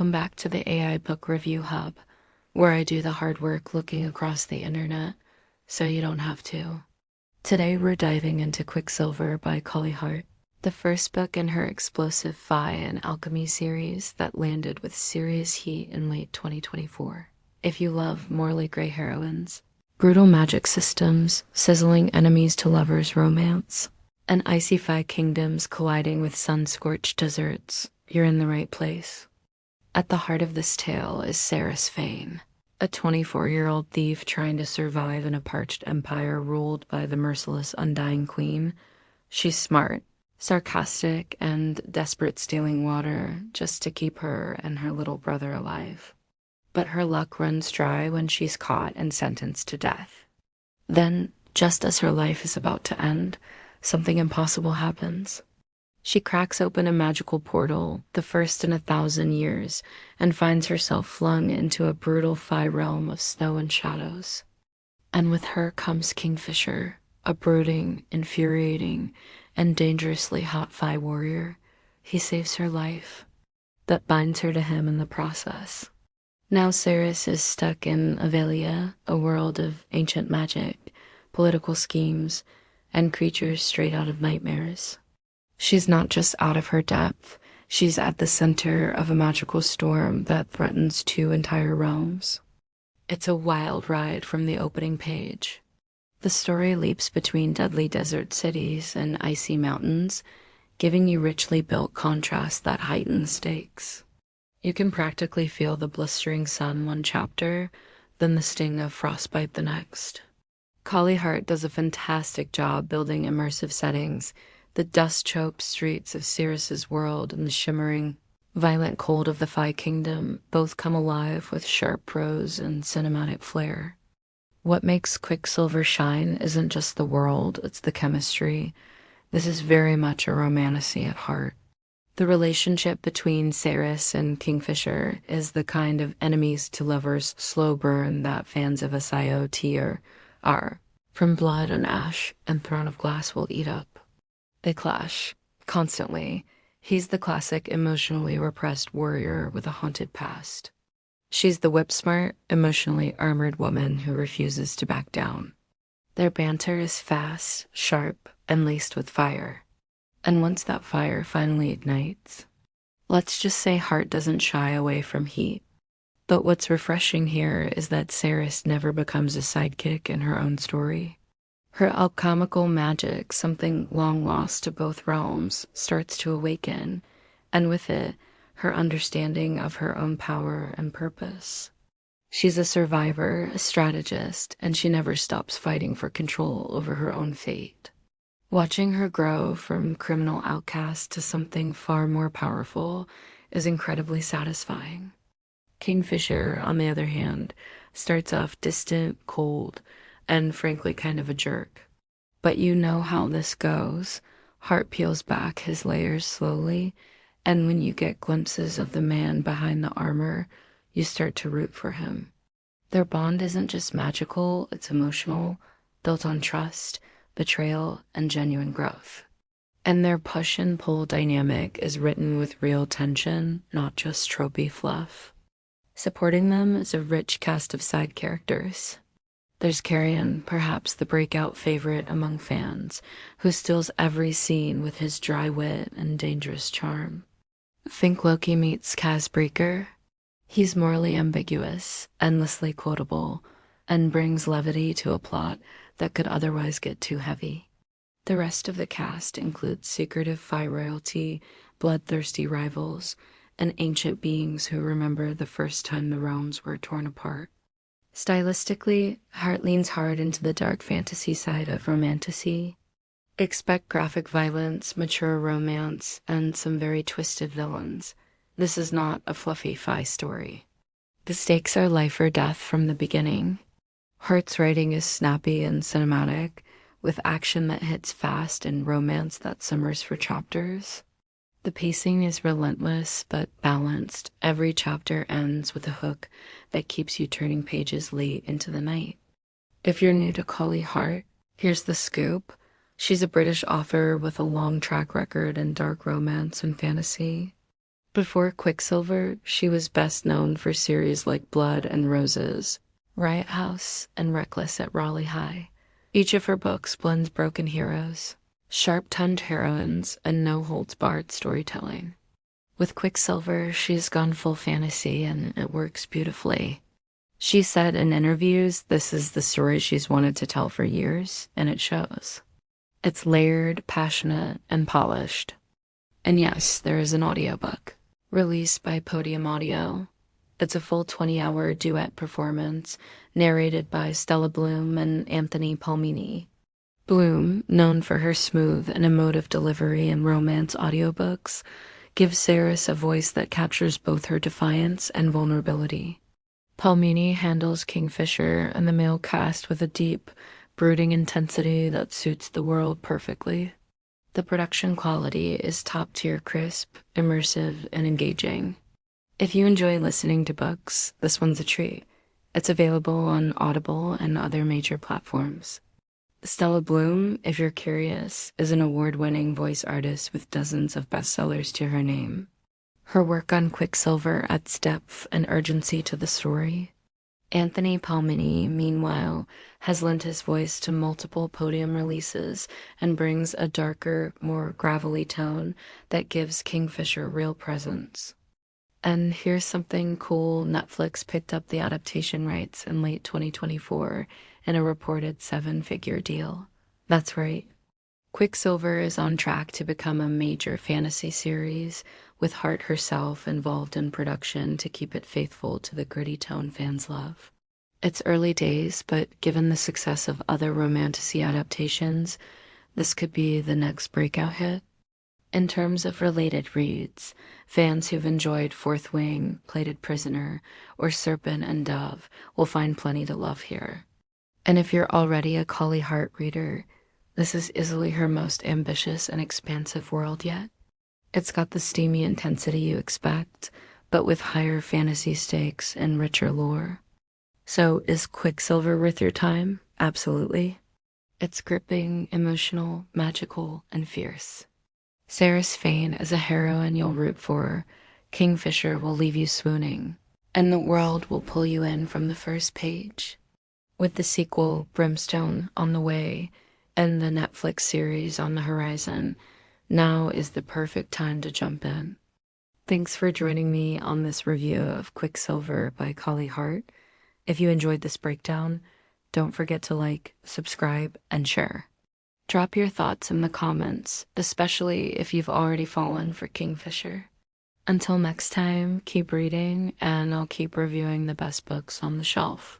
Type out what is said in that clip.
Welcome back to the AI Book Review Hub, where I do the hard work looking across the internet so you don't have to. Today we're diving into Quicksilver by Callie Hart, the first book in her explosive Phi and Alchemy series that landed with serious heat in late 2024. If you love morally gray heroines, brutal magic systems, sizzling enemies to lovers romance, and icy Phi kingdoms colliding with sun-scorched deserts, you're in the right place. At the heart of this tale is Saris Fane, a 24-year-old thief trying to survive in a parched empire ruled by the merciless Undying Queen. She's smart, sarcastic, and desperate, stealing water just to keep her and her little brother alive. But her luck runs dry when she's caught and sentenced to death. Then, just as her life is about to end, something impossible happens. She cracks open a magical portal, the first in 1,000 years, and finds herself flung into a brutal Phi realm of snow and shadows. And with her comes Kingfisher, a brooding, infuriating, and dangerously hot Phi warrior. He saves her life, but binds her to him in the process. Now Saris is stuck in Avelia, a world of ancient magic, political schemes, and creatures straight out of nightmares. She's not just out of her depth, she's at the center of a magical storm that threatens 2 entire realms. It's a wild ride from the opening page. The story leaps between deadly desert cities and icy mountains, giving you richly built contrasts that heighten stakes. You can practically feel the blistering sun one chapter, then the sting of frostbite the next. Callie Hart does a fantastic job building immersive settings. The dust-choked streets of Saris's world and the shimmering, violent cold of the Phi Kingdom both come alive with sharp prose and cinematic flair. What makes Quicksilver shine isn't just the world, it's the chemistry. This is very much a romantasy at heart. The relationship between Saris and Kingfisher is the kind of enemies to lovers slow burn that fans of SIOT are, from Blood and Ash and Throne of Glass will eat up. They clash, constantly. He's the classic emotionally repressed warrior with a haunted past. She's the whip-smart, emotionally armored woman who refuses to back down. Their banter is fast, sharp, and laced with fire. And once that fire finally ignites, let's just say Hart doesn't shy away from heat. But what's refreshing here is that Saris never becomes a sidekick in her own story. Her alchemical magic, something long lost to both realms, starts to awaken, and with it, her understanding of her own power and purpose. She's a survivor, a strategist, and she never stops fighting for control over her own fate. Watching her grow from criminal outcast to something far more powerful is incredibly satisfying. Kingfisher, on the other hand, starts off distant, cold, and frankly kind of a jerk. But you know how this goes. Hart peels back his layers slowly, and when you get glimpses of the man behind the armor, you start to root for him. Their bond isn't just magical, it's emotional, built on trust, betrayal, and genuine growth. And their push and pull dynamic is written with real tension, not just tropey fluff. Supporting them is a rich cast of side characters. There's Carrion, perhaps the breakout favorite among fans, who steals every scene with his dry wit and dangerous charm. Think Loki meets Kaz Breaker. He's morally ambiguous, endlessly quotable, and brings levity to a plot that could otherwise get too heavy. The rest of the cast includes secretive Phi royalty, bloodthirsty rivals, and ancient beings who remember the first time the realms were torn apart. Stylistically, Hart leans hard into the dark fantasy side of romantasy. Expect graphic violence, mature romance, and some very twisted villains. This is not a fluffy Phi story. The stakes are life or death from the beginning. Hart's writing is snappy and cinematic, with action that hits fast and romance that simmers for chapters. The pacing is relentless but balanced. Every chapter ends with a hook that keeps you turning pages late into the night. If you're new to Callie Hart, here's the scoop. She's a British author with a long track record in dark romance and fantasy. Before Quicksilver, she was best known for series like Blood and Roses, Riot House, and Reckless at Raleigh High. Each of her books blends broken heroes, sharp-tongued heroines, and no-holds-barred storytelling. With Quicksilver, she's gone full fantasy, and it works beautifully. She said in interviews this is the story she's wanted to tell for years, and it shows. It's layered, passionate, and polished. And yes, there is an audiobook, released by Podium Audio. It's a full 20-hour duet performance, narrated by Stella Bloom and Anthony Palmini. Bloom, known for her smooth and emotive delivery in romance audiobooks, gives Saris a voice that captures both her defiance and vulnerability. Palmini handles Kingfisher and the male cast with a deep, brooding intensity that suits the world perfectly. The production quality is top-tier crisp, immersive, and engaging. If you enjoy listening to books, this one's a treat. It's available on Audible and other major platforms. Stella Bloom, if you're curious, is an award-winning voice artist with dozens of bestsellers to her name. Her work on Quicksilver adds depth and urgency to the story. Anthony Palmini, meanwhile, has lent his voice to multiple Podium releases and brings a darker, more gravelly tone that gives Kingfisher real presence. And here's something cool: Netflix picked up the adaptation rights in late 2024 in a reported 7-figure deal. That's right. Quicksilver is on track to become a major fantasy series, with Hart herself involved in production to keep it faithful to the gritty tone fans love. It's early days, but given the success of other romantasy adaptations, this could be the next breakout hit. In terms of related reads, fans who've enjoyed Fourth Wing, Plated Prisoner, or Serpent and Dove will find plenty to love here. And if you're already a Callie Hart reader, this is easily her most ambitious and expansive world yet. It's got the steamy intensity you expect, but with higher fantasy stakes and richer lore. So is Quicksilver worth your time? Absolutely. It's gripping, emotional, magical, and fierce. Saris Fane is a heroine you'll root for, Kingfisher will leave you swooning, and the world will pull you in from the first page. With the sequel, Brimstone, on the way, and the Netflix series on the horizon, now is the perfect time to jump in. Thanks for joining me on this review of Quicksilver by Callie Hart. If you enjoyed this breakdown, don't forget to like, subscribe, and share. Drop your thoughts in the comments, especially if you've already fallen for Kingfisher. Until next time, keep reading, and I'll keep reviewing the best books on the shelf.